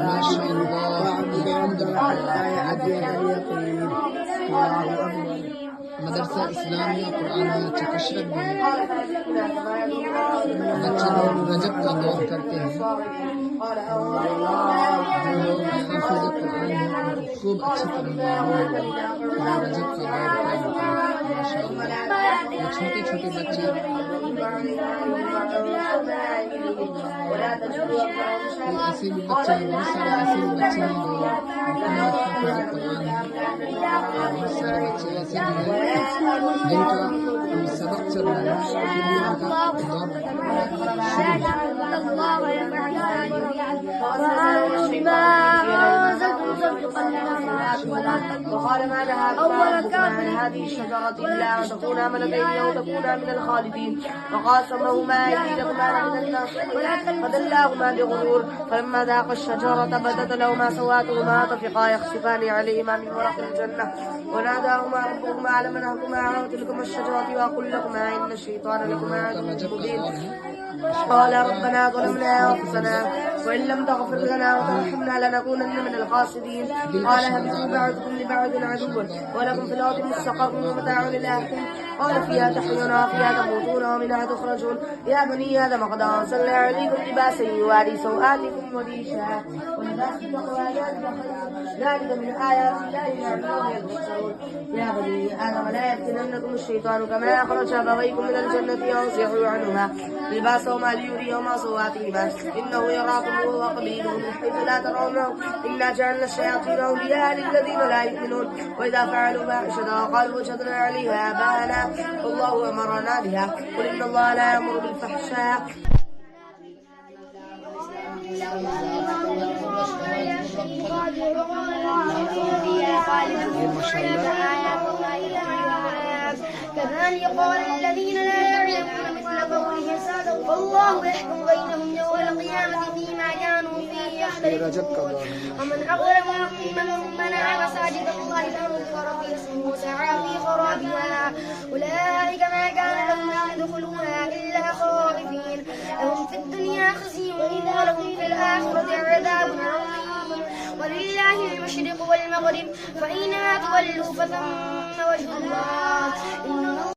ما شاء الله. واعبد ربك حتى يأتيك اليقين. الله أكبر. मदरसा इस्लामिया कुरानिया चकशरत में बच्चे लोग रजब का दौर करते हैं। जो लोग हाफिज कुरान हैं उनको खूब अच्छी तरह मालूम है कि रजब का दौर क्या होता है। माशाअल्लाह ये छोटे छोटे बच्चे ऐसे भी बच्चे बहुत सारे ऐसे भी बच्चे हैं जो हाफिज कुरान हैं। बहुत सारे बच्चे ऐसे भी हैं जिनका सबक चल रहा है, उनका दौर وقال ما نهاكما ربكما عن هذه الشجرة إلا أن تكونا ملكين أو تكونا من الخالدين وقاسمهما إني لكما لمن الناصحين فدلاهما بغرور فلما ذاقا الشجرة بدت لهما سواتهما طفقا يخصفان عليهما من ورق الجنة وناداهما ربهما ألم أنهكما عن تلكما الشجرة وأقل لكما إن الشيطان لكما عدو مبين قال ربنا ظلمنا أنفسنا وإن لم تغفر لنا وترحمنا لنكونن من الخاسرين قال اهبطوا بعضكم لبعض عدو ولكم في الأرض مستقر ومتاع إلى حين قال فيها تحيون وفيها تموتون ومنها تخرجون يا بني آدم قد أنزلنا عليكم لباسا يواري سوآتكم وريشا ولباس التقوى ذلك من آيات الله لعلهم يتذكرون يا بني آدم لا يفتننكم الشيطان كما أخرج أبويكم من الجنة ينزع عنهما لباسهما ليريهما سوآتهما إنه يراكم هو وقبيله من حيث لا ترونه إنا جعلنا الشياطين أولياء للذين لا يؤمنون وإذا فعلوا فاحشة قالوا وجدنا عليها آباءنا والله أمرنا بها قل إن الله لا يأمر بالفحشاء كذلك قال الذين لا يعلمون مثل قولهم والله يحكم بينهم يوم القيامة فيما كانوا فيه يختلفون ومن أظلم ممن منع مساجد الله أن يذكر في اسمه وسعى في خرابها أولئك ما كان لهم أن يدخلوها إلا خائفين لهم في الدنيا خزي ولهم في الآخرة عذاب عظيم ولله المشرق والمغرب فأينما تولوا فثم وجه الله